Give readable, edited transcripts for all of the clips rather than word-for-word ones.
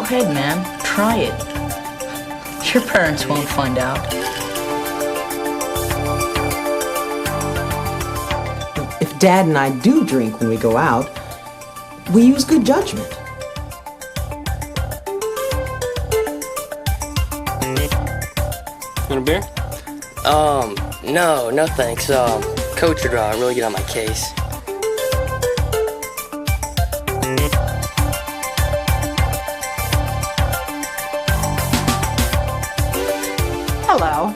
ahead, man. Try it. Your parents won't find out. If Dad and I do drink when we go out, we use good judgment. Want a beer? No thanks. Coach would really get on my case. Hello,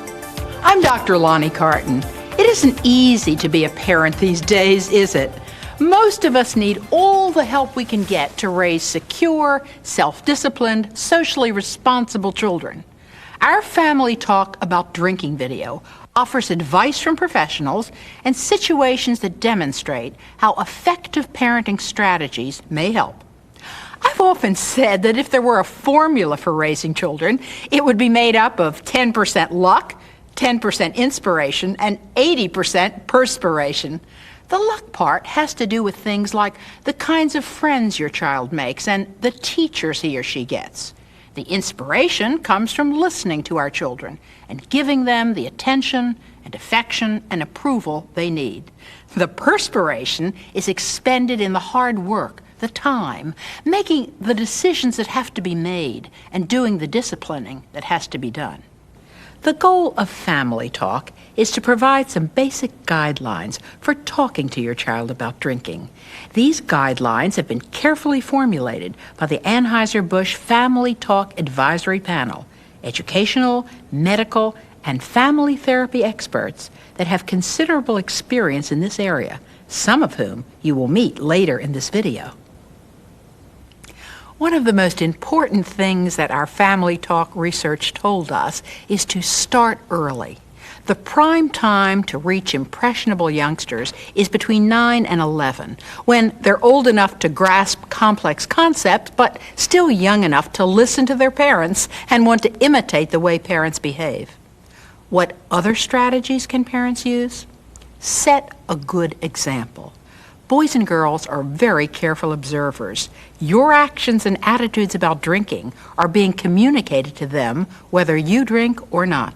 I'm Dr. Lonnie Carton. It isn't easy to be a parent these days, is it? Most of us need all the help we can get to raise secure, self-disciplined, socially responsible children. Our Family Talk About Drinking video offers advice from professionals and situations that demonstrate how effective parenting strategies may help. I've often said that if there were a formula for raising children, it would be made up of 10% luck, 10% inspiration, and 80% perspiration. The luck part has to do with things like the kinds of friends your child makes and the teachers he or she gets. The inspiration comes from listening to our children and giving them the attention and affection and approval they need. The perspiration is expended in the hard work, the time, making the decisions that have to be made and doing the disciplining that has to be done. The goal of Family Talk is to provide some basic guidelines for talking to your child about drinking. These guidelines have been carefully formulated by the Anheuser-Busch Family Talk Advisory Panel, educational, medical, and family therapy experts that have considerable experience in this area, some of whom you will meet later in this video. One of the most important things that our Family Talk research told us is to start early. The prime time to reach impressionable youngsters is between 9 and 11, when they're old enough to grasp complex concepts, but still young enough to listen to their parents and want to imitate the way parents behave. What other strategies can parents use? Set a good example. Boys and girls are very careful observers. Your actions and attitudes about drinking are being communicated to them whether you drink or not.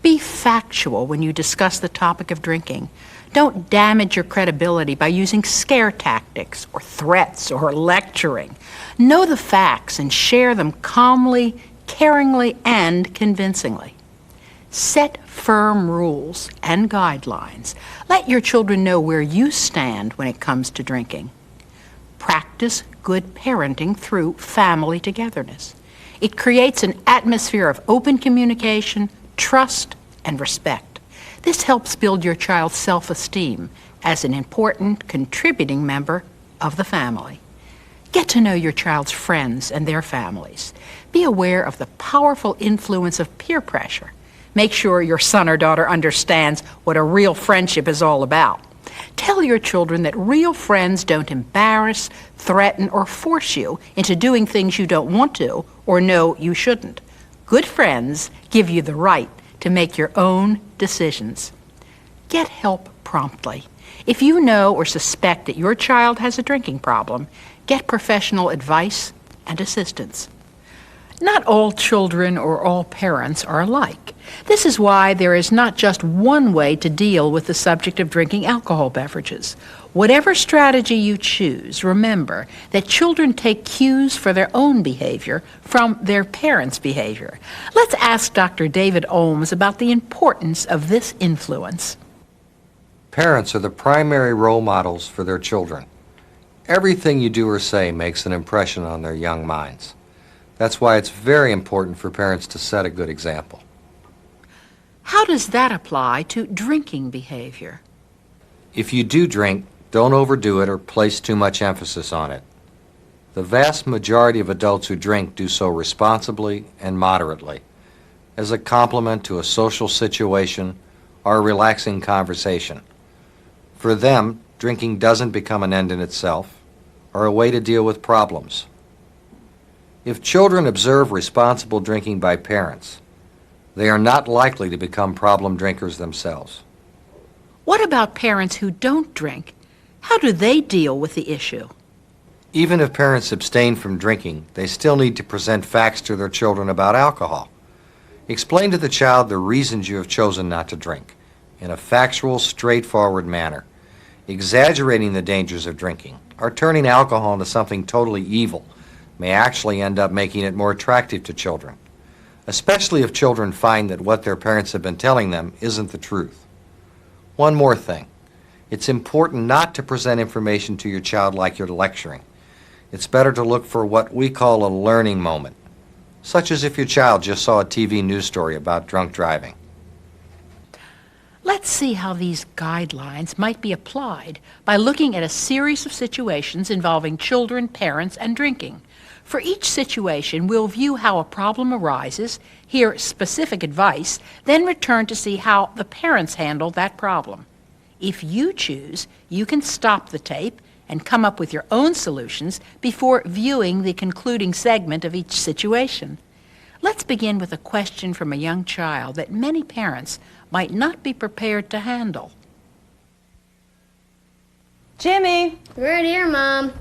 Be factual when you discuss the topic of drinking. Don't damage your credibility by using scare tactics or threats or lecturing. Know the facts and share them calmly, caringly, and convincingly. Set firm rules and guidelines. Let your children know where you stand when it comes to drinking. Practice good parenting through family togetherness. It creates an atmosphere of open communication, trust, and respect. This helps build your child's self-esteem as an important contributing member of the family. Get to know your child's friends and their families. Be aware of the powerful influence of peer pressure. Make sure your son or daughter understands what a real friendship is all about. Tell your children that real friends don't embarrass, threaten, or force you into doing things you don't want to or know you shouldn't. Good friends give you the right to make your own decisions. Get help promptly. If you know or suspect that your child has a drinking problem, get professional advice and assistance. Not all children or all parents are alike. This is why there is not just one way to deal with the subject of drinking alcohol beverages. Whatever strategy you choose, remember that children take cues for their own behavior from their parents' behavior. Let's ask Dr. David Olms about the importance of this influence. Parents are the primary role models for their children. Everything you do or say makes an impression on their young minds. That's why it's very important for parents to set a good example. How does that apply to drinking behavior? If you do drink, don't overdo it or place too much emphasis on it. The vast majority of adults who drink do so responsibly and moderately, as a complement to a social situation or a relaxing conversation. For them, drinking doesn't become an end in itself or a way to deal with problems. If children observe responsible drinking by parents, they are not likely to become problem drinkers themselves. What about parents who don't drink? How do they deal with the issue? Even if parents abstain from drinking, they still need to present facts to their children about alcohol. Explain to the child the reasons you have chosen not to drink in a factual, straightforward manner. Exaggerating the dangers of drinking or turning alcohol into something totally evil may actually end up making it more attractive to children, especially if children find that what their parents have been telling them isn't the truth. One more thing. It's important not to present information to your child like you're lecturing. It's better to look for what we call a learning moment, such as if your child just saw a TV news story about drunk driving. Let's see how these guidelines might be applied by looking at a series of situations involving children, parents, and drinking. For each situation, we'll view how a problem arises, hear specific advice, then return to see how the parents handle that problem. If you choose, you can stop the tape and come up with your own solutions before viewing the concluding segment of each situation. Let's begin with a question from a young child that many parents might not be prepared to handle. Jimmy, Right here, Mom.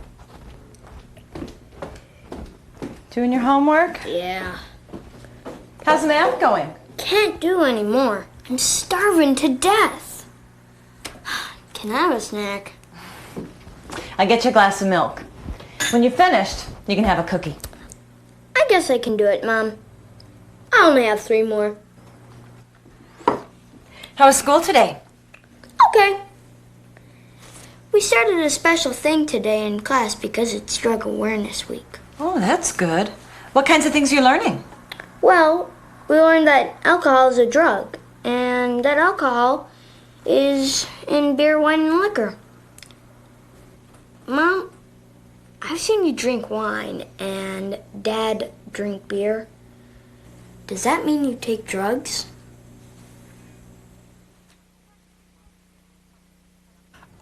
doing your homework? Yeah. How's the math going? Can't do anymore. I'm starving to death. Can I have a snack? I'll get you a glass of milk. When you're finished, you can have a cookie. I guess I can do it, Mom. I only have 3 more. How was school today? Okay. We started a special thing today in class because it's Drug Awareness Week. Oh, that's good. What kinds of things are you learning? Well, we learned that alcohol is a drug, and that alcohol is in beer, wine, and liquor. Mom, I've seen you drink wine and Dad drink beer. Does that mean you take drugs?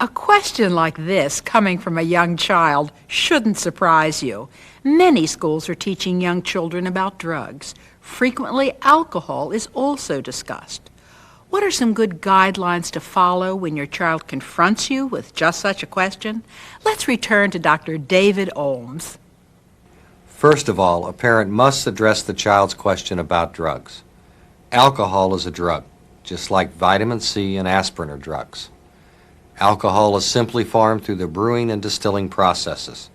A question like this, coming from a young child, shouldn't surprise you. Many schools are teaching young children about drugs. Frequently, alcohol is also discussed. What are some good guidelines to follow when your child confronts you with just such a question? Let's return to Dr. David Olms. First of all, a parent must address the child's question about drugs. Alcohol is a drug, just like vitamin C and aspirin are drugs. Alcohol is simply formed through the brewing and distilling processes.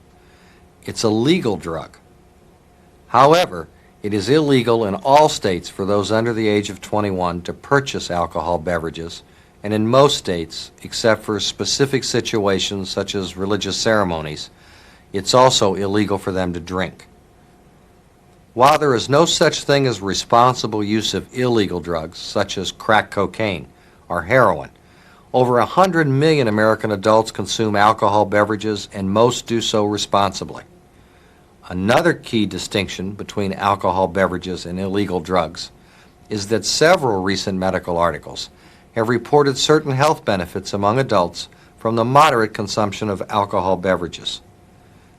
It's a legal drug. However, it is illegal in all states for those under the age of 21 to purchase alcohol beverages, and in most states, except for specific situations such as religious ceremonies, it's also illegal for them to drink. While there is no such thing as responsible use of illegal drugs, such as crack cocaine or heroin, over 100 million American adults consume alcohol beverages, and most do so responsibly. Another key distinction between alcohol beverages and illegal drugs is that several recent medical articles have reported certain health benefits among adults from the moderate consumption of alcohol beverages.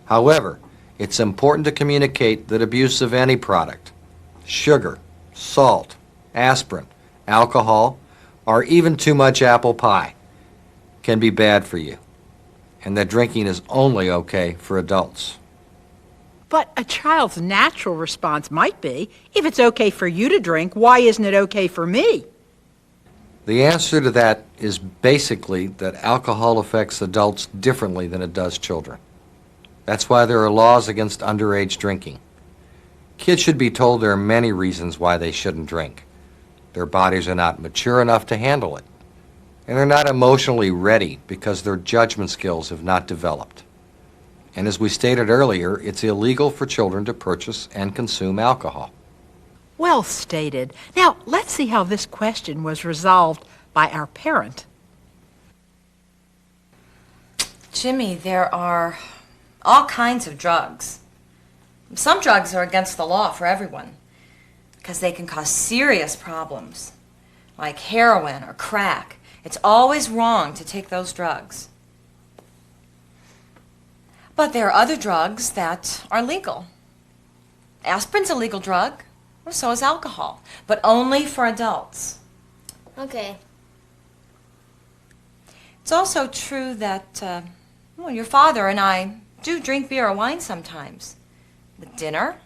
However, it's important to communicate that abuse of any product, sugar, salt, aspirin, alcohol, or even too much apple pie, can be bad for you, and that drinking is only okay for adults. But a child's natural response might be, if it's okay for you to drink, why isn't it okay for me? The answer to that is basically that alcohol affects adults differently than it does children. That's why there are laws against underage drinking. Kids should be told there are many reasons why they shouldn't drink. Their bodies are not mature enough to handle it, and they're not emotionally ready because their judgment skills have not developed. And as we stated earlier, it's illegal for children to purchase and consume alcohol. Well stated. Now, let's see how this question was resolved by our parent. Jimmy, there are all kinds of drugs. Some drugs are against the law for everyone because they can cause serious problems, like heroin or crack. It's always wrong to take those drugs. But there are other drugs that are legal. Aspirin's a legal drug, well, so is alcohol, but only for adults. Okay. It's also true that, your father and I do drink beer or wine sometimes. With dinner,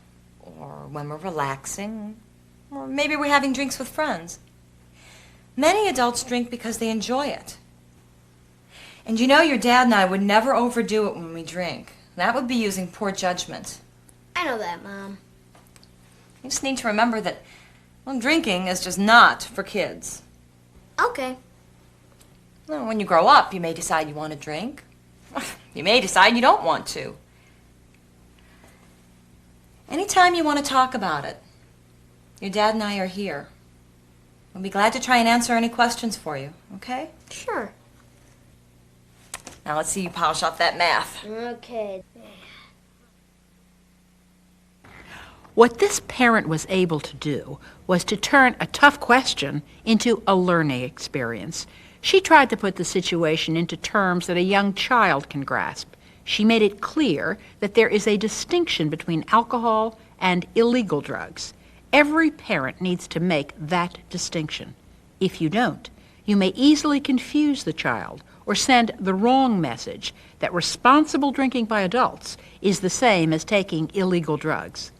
or when we're relaxing, or maybe we're having drinks with friends. Many adults drink because they enjoy it. And you know your dad and I would never overdo it when we drink. That would be using poor judgment. I know that, Mom. You just need to remember that, well, drinking is just not for kids. Okay. Well, when you grow up, you may decide you want to drink. You may decide you don't want to. Anytime you want to talk about it, your dad and I are here. We'll be glad to try and answer any questions for you, okay? Sure. Now let's see you polish off that math. Okay. What this parent was able to do was to turn a tough question into a learning experience. She tried to put the situation into terms that a young child can grasp. She made it clear that there is a distinction between alcohol and illegal drugs. Every parent needs to make that distinction. If you don't, you may easily confuse the child or send the wrong message that responsible drinking by adults is the same as taking illegal drugs.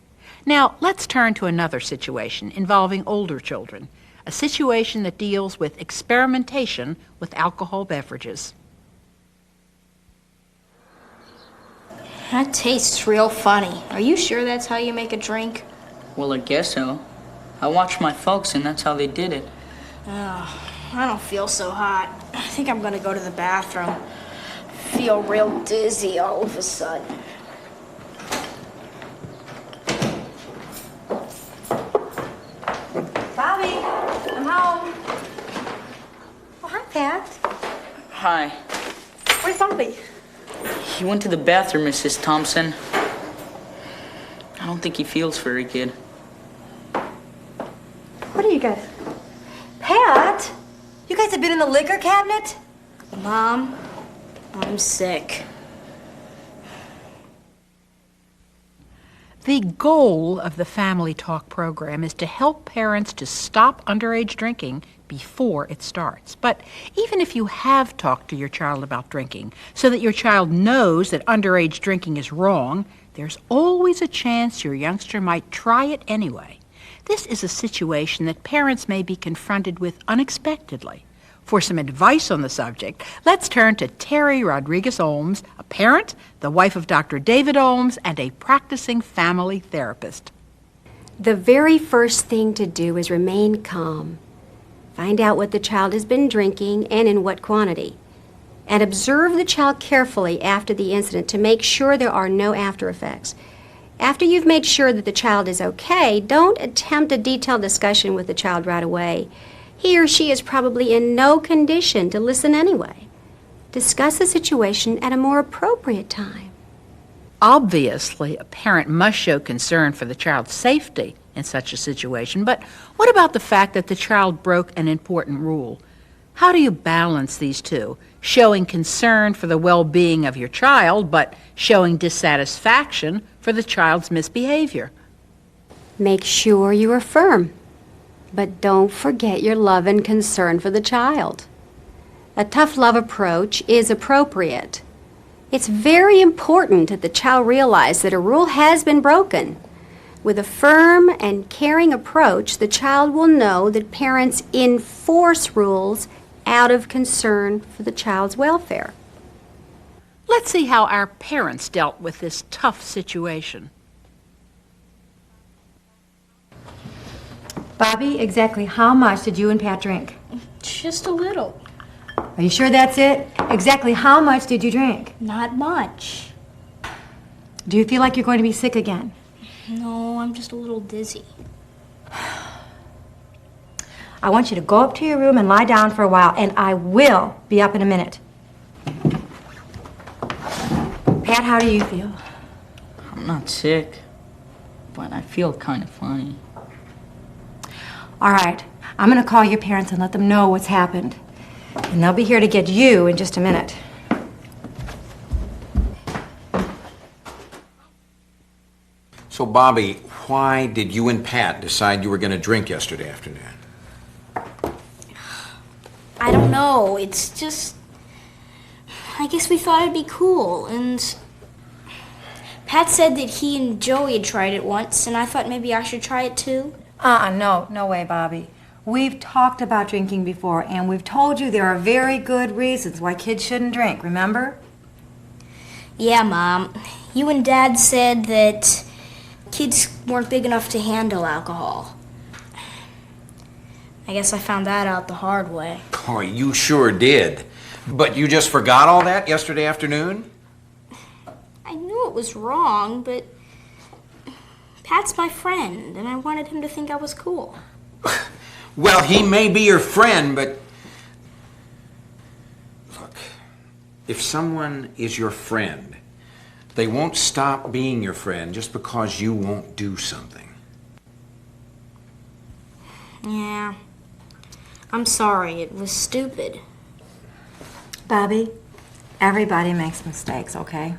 Now, let's turn to another situation involving older children, a situation that deals with experimentation with alcohol beverages. That tastes real funny. Are you sure that's how you make a drink? Well, I guess so. I watched my folks, and that's how they did it. Oh, I don't feel so hot. I think I'm gonna go to the bathroom. Feel real dizzy all of a sudden. Bobby, I'm home. Oh, hi, Pat. Hi. Where's Bobby? He went to the bathroom, Mrs. Thompson. I don't think he feels very good. What are you guys? Pat? You guys have been in the liquor cabinet? Mom, I'm sick. The goal of the Family Talk program is to help parents to stop underage drinking before it starts. But even if you have talked to your child about drinking so that your child knows that underage drinking is wrong, there's always a chance your youngster might try it anyway. This is a situation that parents may be confronted with unexpectedly. For some advice on the subject, let's turn to Terry Rodriguez-Olms, a parent, the wife of Dr. David Olms, and a practicing family therapist. The very first thing to do is remain calm. Find out what the child has been drinking and in what quantity. And observe the child carefully after the incident to make sure there are no after effects. After you've made sure that the child is okay, don't attempt a detailed discussion with the child right away. He or she is probably in no condition to listen anyway. Discuss the situation at a more appropriate time. Obviously, a parent must show concern for the child's safety in such a situation, but what about the fact that the child broke an important rule? How do you balance these two? Showing concern for the well-being of your child, but showing dissatisfaction for the child's misbehavior. Make sure you are firm, but don't forget your love and concern for the child. A tough love approach is appropriate. It's very important that the child realize that a rule has been broken. With a firm and caring approach, the child will know that parents enforce rules out of concern for the child's welfare. Let's see how our parents dealt with this tough situation. Bobby, exactly how much did you and Pat drink? Just a little. Are you sure that's it? Exactly how much did you drink? Not much. Do you feel like you're going to be sick again? No, I'm just a little dizzy. I want you to go up to your room and lie down for a while, and I will be up in a minute. Pat, how do you feel? I'm not sick, but I feel kind of funny. All right, I'm going to call your parents and let them know what's happened. And they'll be here to get you in just a minute. So, Bobby, why did you and Pat decide you were going to drink yesterday afternoon? I don't know. It's just... I guess we thought it'd be cool, and Pat said that he and Joey had tried it once, and I thought maybe I should try it too. No way, Bobby. We've talked about drinking before, and we've told you there are very good reasons why kids shouldn't drink, remember? Yeah, Mom. You and Dad said that kids weren't big enough to handle alcohol. I guess I found that out the hard way. Oh, you sure did. But you just forgot all that yesterday afternoon? I knew it was wrong, but Pat's my friend, and I wanted him to think I was cool. Well, he may be your friend, but... Look, if someone is your friend, they won't stop being your friend just because you won't do something. Yeah. I'm sorry, it was stupid. Bobby, everybody makes mistakes, okay?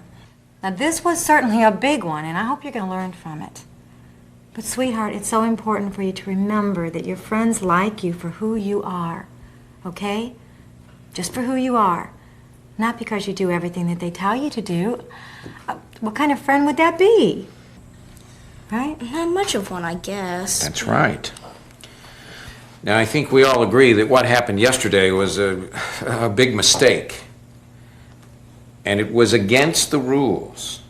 Now, this was certainly a big one, and I hope you're going to learn from it. But, sweetheart, it's so important for you to remember that your friends like you for who you are, okay? Just for who you are. Not because you do everything that they tell you to do. What kind of friend would that be? Right? Not much of one, I guess. That's right. Now, I think we all agree that what happened yesterday was a big mistake. And it was against the rules.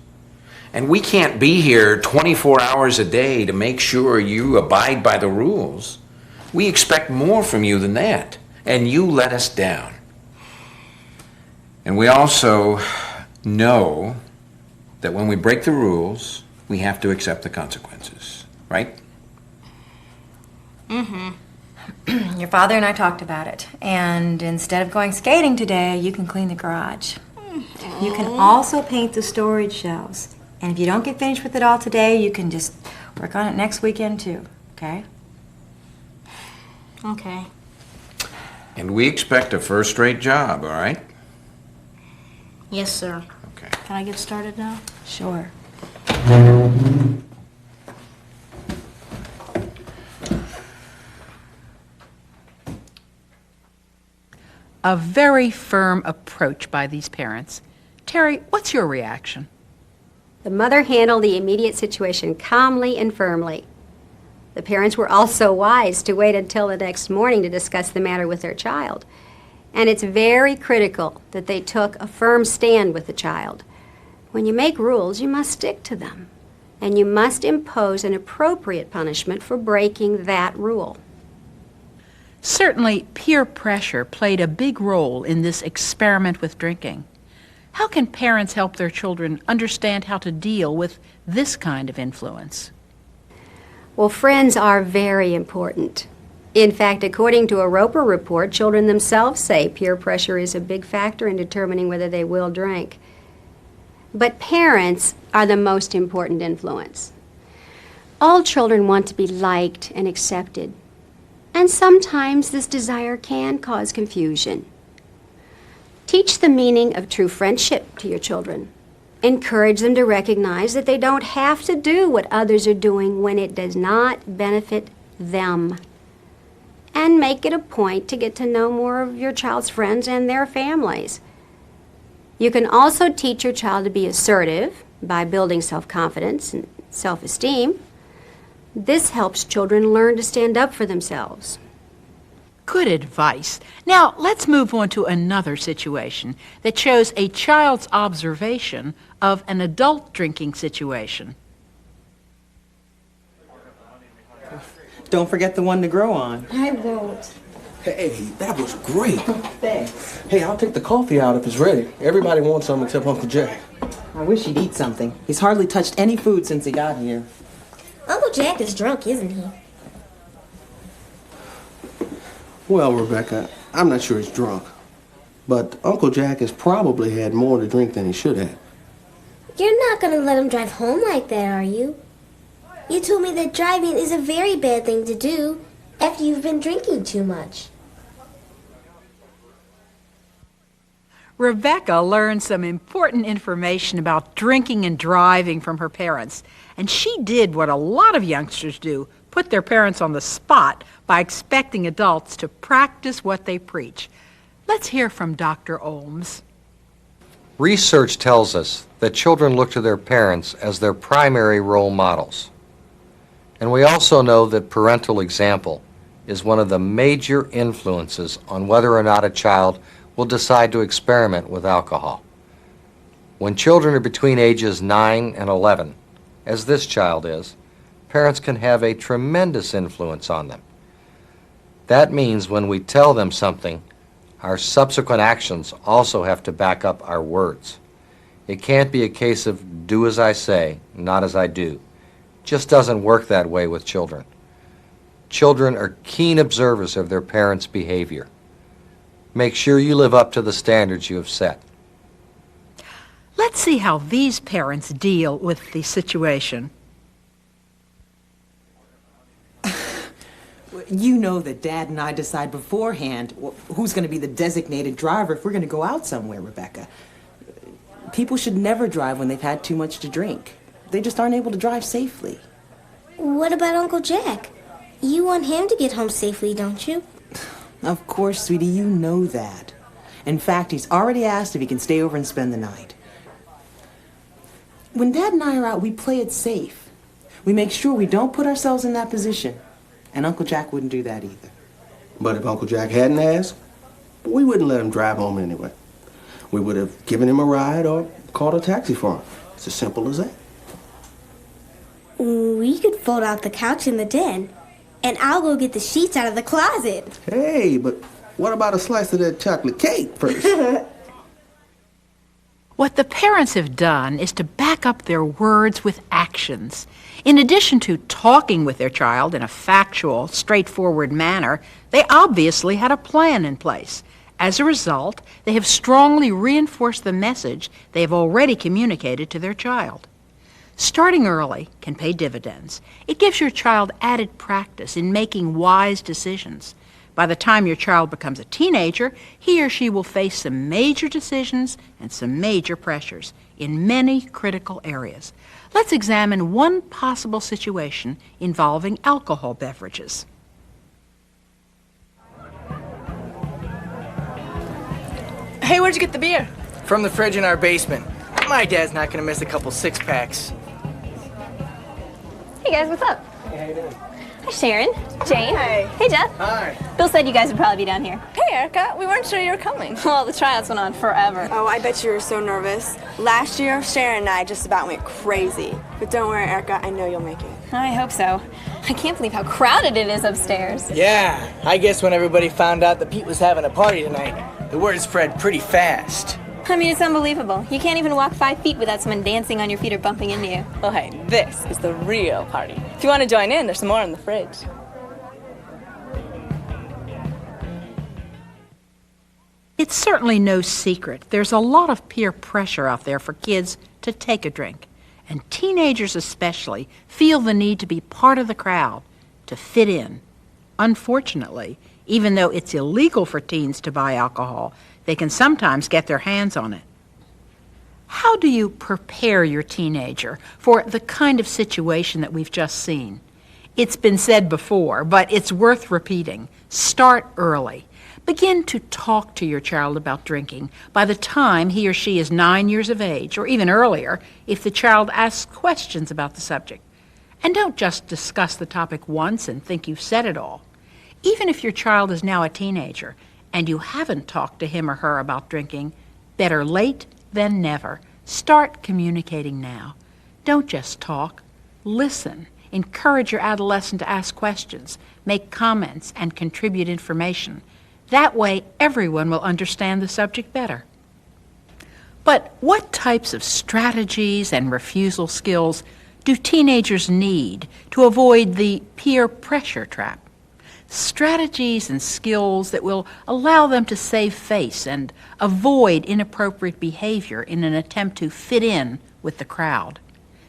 And we can't be here 24 hours a day to make sure you abide by the rules. We expect more from you than that. And you let us down. And we also know that when we break the rules, we have to accept the consequences. Right? Mm-hmm. Your father and I talked about it. And instead of going skating today, you can clean the garage. You can also paint the storage shelves. And if you don't get finished with it all today, you can just work on it next weekend too, okay? Okay. And we expect a first-rate job, all right? Yes, sir. Okay. Can I get started now? Sure. A very firm approach by these parents. Terry, what's your reaction? The mother handled the immediate situation calmly and firmly. The parents were also wise to wait until the next morning to discuss the matter with their child. And it's very critical that they took a firm stand with the child. When you make rules, you must stick to them. And you must impose an appropriate punishment for breaking that rule. Certainly, peer pressure played a big role in this experiment with drinking. How can parents help their children understand how to deal with this kind of influence? Well, friends are very important. In fact, according to a Roper report, children themselves say peer pressure is a big factor in determining whether they will drink. But parents are the most important influence. All children want to be liked and accepted. And sometimes this desire can cause confusion. Teach the meaning of true friendship to your children. Encourage them to recognize that they don't have to do what others are doing when it does not benefit them. And make it a point to get to know more of your child's friends and their families. You can also teach your child to be assertive by building self-confidence and self-esteem. This helps children learn to stand up for themselves. Good advice. Now, let's move on to another situation that shows a child's observation of an adult drinking situation. Don't forget the one to grow on. I won't. Hey, that was great. Thanks. Hey, I'll take the coffee out if it's ready. Everybody wants some except Uncle Jack. I wish he'd eat something. He's hardly touched any food since he got here. Uncle Jack is drunk, isn't he? Well, Rebecca, I'm not sure he's drunk. But Uncle Jack has probably had more to drink than he should have. You're not gonna let him drive home like that, are you? You told me that driving is a very bad thing to do after you've been drinking too much. Rebecca learned some important information about drinking and driving from her parents, and she did what a lot of youngsters do, put their parents on the spot by expecting adults to practice what they preach. Let's hear from Dr. Olms. Research tells us that children look to their parents as their primary role models. And we also know that parental example is one of the major influences on whether or not a child will decide to experiment with alcohol. When children are between ages 9 and 11, as this child is, parents can have a tremendous influence on them. That means when we tell them something, our subsequent actions also have to back up our words. It can't be a case of do as I say, not as I do. It just doesn't work that way with children. Children are keen observers of their parents' behavior. Make sure you live up to the standards you have set. Let's see how these parents deal with the situation. You know that Dad and I decide beforehand who's going to be the designated driver if we're going to go out somewhere, Rebecca. People should never drive when they've had too much to drink. They just aren't able to drive safely. What about Uncle Jack? You want him to get home safely, don't you? Of course, sweetie, you know that. In fact, he's already asked if he can stay over and spend the night. When Dad and I are out, we play it safe. We make sure we don't put ourselves in that position. And Uncle Jack wouldn't do that either. But if Uncle Jack hadn't asked, we wouldn't let him drive home anyway. We would have given him a ride or called a taxi for him. It's as simple as that. We could fold out the couch in the den, and I'll go get the sheets out of the closet. Hey, but what about a slice of that chocolate cake first? What the parents have done is to back up their words with actions. In addition to talking with their child in a factual, straightforward manner, they obviously had a plan in place. As a result, they have strongly reinforced the message they have already communicated to their child. Starting early can pay dividends. It gives your child added practice in making wise decisions. By the time your child becomes a teenager, he or she will face some major decisions and some major pressures in many critical areas. Let's examine one possible situation involving alcohol beverages. Hey, where'd you get the beer? From the fridge in our basement. My dad's not gonna miss a couple six-packs. Hey guys, what's up? Hey, how you doing? Hi Sharon, Jane. Hi. Hey Jeff. Hi. Bill said you guys would probably be down here. Hey Erica, we weren't sure you were coming. Well, the tryouts went on forever. Oh, I bet you were so nervous. Last year, Sharon and I just about went crazy. But don't worry, Erica, I know you'll make it. I hope so. I can't believe how crowded it is upstairs. Yeah, I guess when everybody found out that Pete was having a party tonight, the word spread pretty fast. I mean, it's unbelievable. You can't even walk 5 feet without someone dancing on your feet or bumping into you. Well, hey, this is the real party. If you want to join in, there's some more in the fridge. It's certainly no secret there's a lot of peer pressure out there for kids to take a drink. And teenagers especially feel the need to be part of the crowd, to fit in. Unfortunately, even though it's illegal for teens to buy alcohol, they can sometimes get their hands on it. How do you prepare your teenager for the kind of situation that we've just seen? It's been said before, but it's worth repeating. Start early. Begin to talk to your child about drinking by the time he or she is 9 years of age, or even earlier if the child asks questions about the subject. And don't just discuss the topic once and think you've said it all. Even if your child is now a teenager and you haven't talked to him or her about drinking, better late than never. Start communicating now. Don't just talk. Listen. Encourage your adolescent to ask questions, make comments, and contribute information. That way, everyone will understand the subject better. But what types of strategies and refusal skills do teenagers need to avoid the peer pressure trap? Strategies and skills that will allow them to save face and avoid inappropriate behavior in an attempt to fit in with the crowd.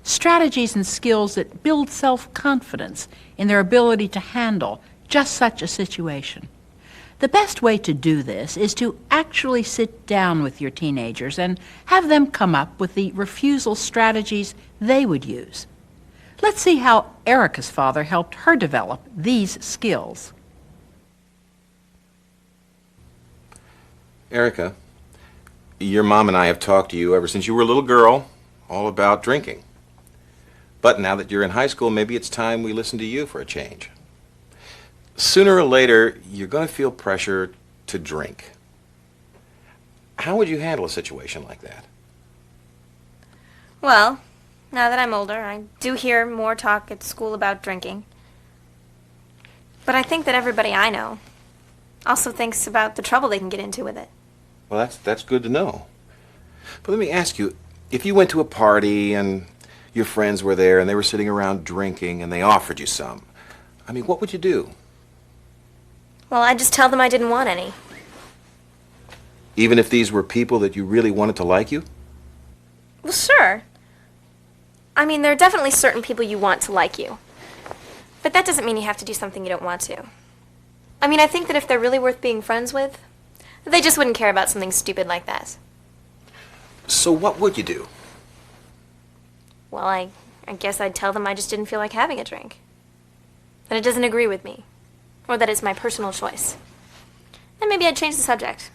Strategies and skills that build self-confidence in their ability to handle just such a situation. The best way to do this is to actually sit down with your teenagers and have them come up with the refusal strategies they would use. Let's see how Erica's father helped her develop these skills. Erica, Your mom and I have talked to you ever since you were a little girl, all about drinking. But now that you're in high school, maybe it's time we listen to you for a change. Sooner or later, you're going to feel pressure to drink. How would you handle a situation like that? Well, now that I'm older, I do hear more talk at school about drinking. But I think that everybody I know also thinks about the trouble they can get into with it. Well, that's good to know. But let me ask you, if you went to a party and your friends were there and they were sitting around drinking and they offered you some, I mean, what would you do? Well, I'd just tell them I didn't want any. Even if these were people that you really wanted to like you? Well, sure. I mean, there are definitely certain people you want to like you. But that doesn't mean you have to do something you don't want to. I mean, I think that if they're really worth being friends with, they just wouldn't care about something stupid like that. So what would you do? Well, I guess I'd tell them I just didn't feel like having a drink. That it doesn't agree with me. Or that it's my personal choice. And maybe I'd change the subject.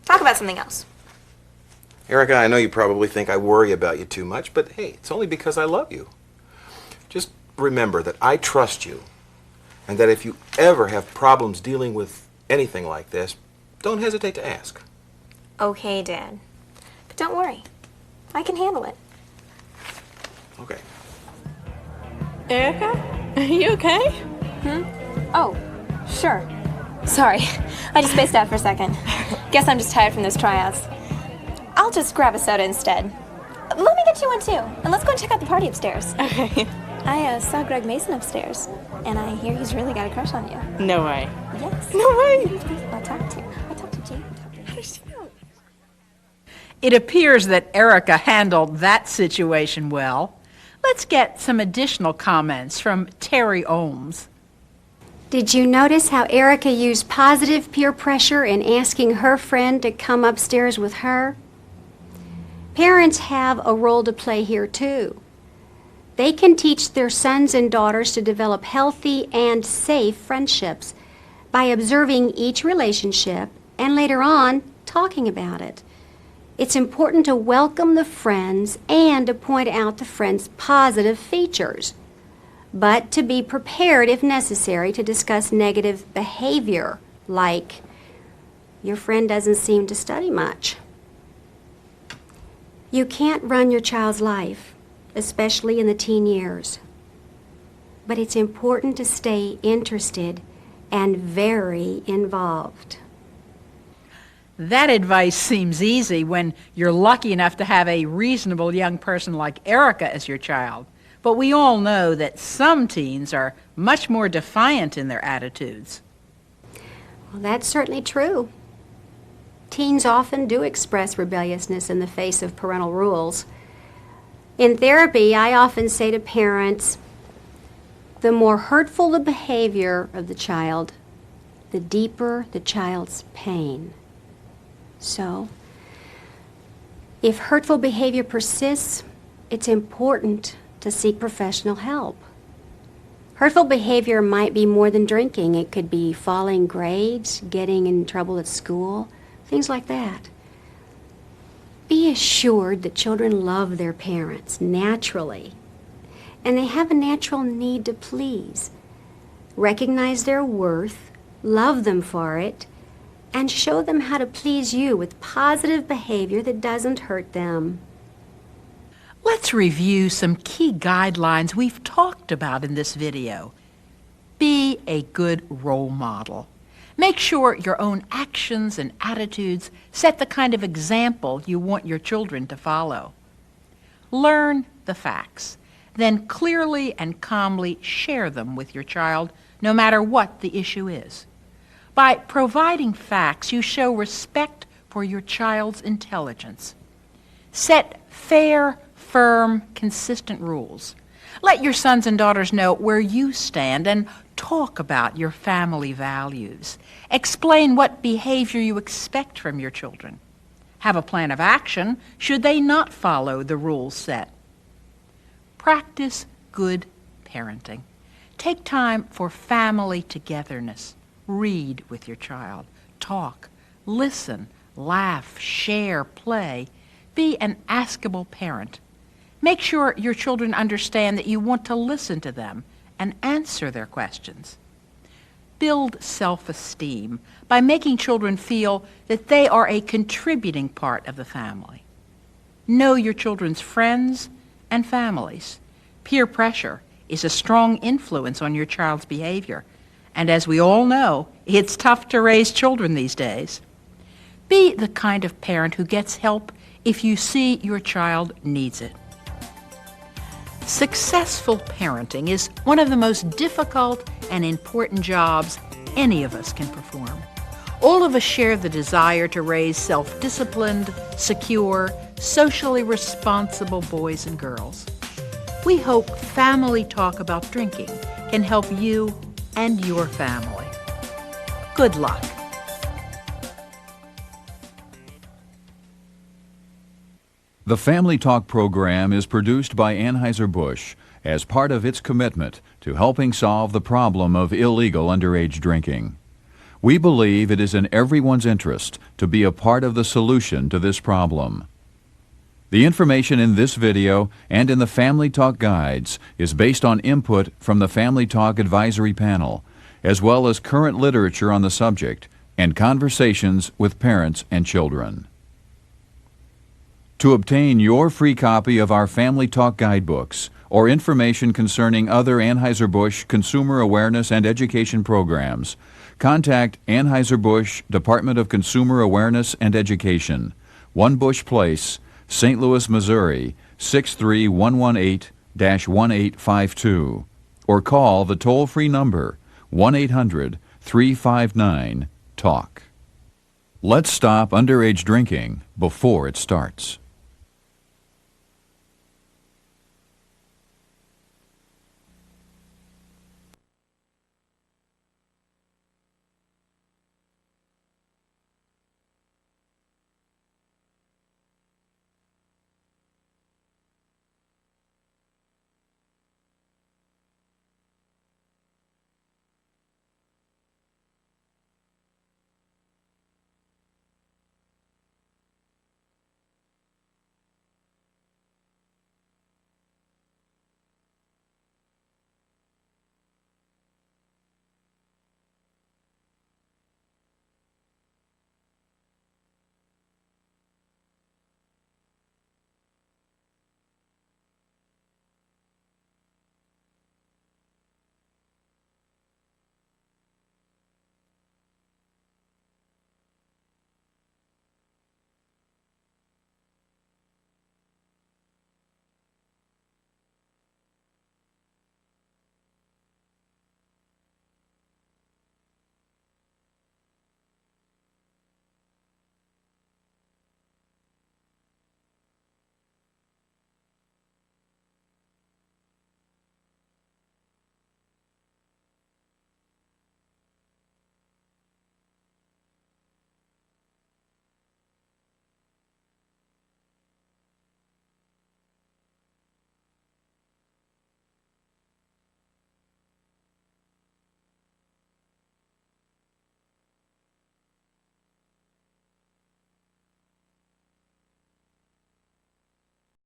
Talk about something else. Erica, I know you probably think I worry about you too much, but hey, it's only because I love you. Just remember that I trust you, and that if you ever have problems dealing with anything like this, don't hesitate to ask. Okay, Dad. But don't worry. I can handle it. Okay. Erica? Are you okay? Oh, sure. Sorry. I just spaced out for a second. Guess I'm just tired from those tryouts. I'll just grab a soda instead. Let me get you one too. And let's go and check out the party upstairs. Okay. I saw Greg Mason upstairs, and I hear he's really got a crush on you. No way. Yes. No way. I talked to Jane. How does she know? It appears that Erica handled that situation well. Let's get some additional comments from Terry Ohms. Did you notice how Erica used positive peer pressure in asking her friend to come upstairs with her? Parents have a role to play here too. They can teach their sons and daughters to develop healthy and safe friendships by observing each relationship and later on talking about it. It's important to welcome the friends and to point out the friends' positive features, but to be prepared if necessary to discuss negative behavior, like, your friend doesn't seem to study much. You can't run your child's life, especially in the teen years. But it's important to stay interested and very involved. That advice seems easy when you're lucky enough to have a reasonable young person like Erica as your child. But we all know that some teens are much more defiant in their attitudes. Well, that's certainly true. Teens often do express rebelliousness in the face of parental rules. In therapy, I often say to parents, the more hurtful the behavior of the child, the deeper the child's pain. So, if hurtful behavior persists, it's important to seek professional help. Hurtful behavior might be more than drinking. It could be falling grades, getting in trouble at school, things like that. Be assured that children love their parents naturally, and they have a natural need to please. Recognize their worth, love them for it, and show them how to please you with positive behavior that doesn't hurt them. Let's review some key guidelines we've talked about in this video. Be a good role model. Make sure your own actions and attitudes set the kind of example you want your children to follow. Learn the facts, then clearly and calmly share them with your child, no matter what the issue is. By providing facts, you show respect for your child's intelligence. Set fair, firm, consistent rules. Let your sons and daughters know where you stand and talk about your family values. Explain what behavior you expect from your children. Have a plan of action should they not follow the rules set. Practice good parenting. Take time for family togetherness. Read with your child. Talk. Listen. Laugh, share, play. Be an askable parent. Make sure your children understand that you want to listen to them and answer their questions. Build self-esteem by making children feel that they are a contributing part of the family. Know your children's friends and families. Peer pressure is a strong influence on your child's behavior, and as we all know, it's tough to raise children these days. Be the kind of parent who gets help if you see your child needs it. Successful parenting is one of the most difficult and important jobs any of us can perform. All of us share the desire to raise self-disciplined, secure, socially responsible boys and girls. We hope Family Talk About Drinking can help you and your family. Good luck. The Family Talk program is produced by Anheuser-Busch as part of its commitment to helping solve the problem of illegal underage drinking. We believe it is in everyone's interest to be a part of the solution to this problem. The information in this video and in the Family Talk guides is based on input from the Family Talk Advisory Panel, as well as current literature on the subject and conversations with parents and children. To obtain your free copy of our Family Talk guidebooks or information concerning other Anheuser-Busch consumer awareness and education programs, contact Anheuser-Busch Department of Consumer Awareness and Education, 1 Bush Place, St. Louis, Missouri, 63118-1852, or call the toll-free number 1-800-359-TALK. Let's stop underage drinking before it starts.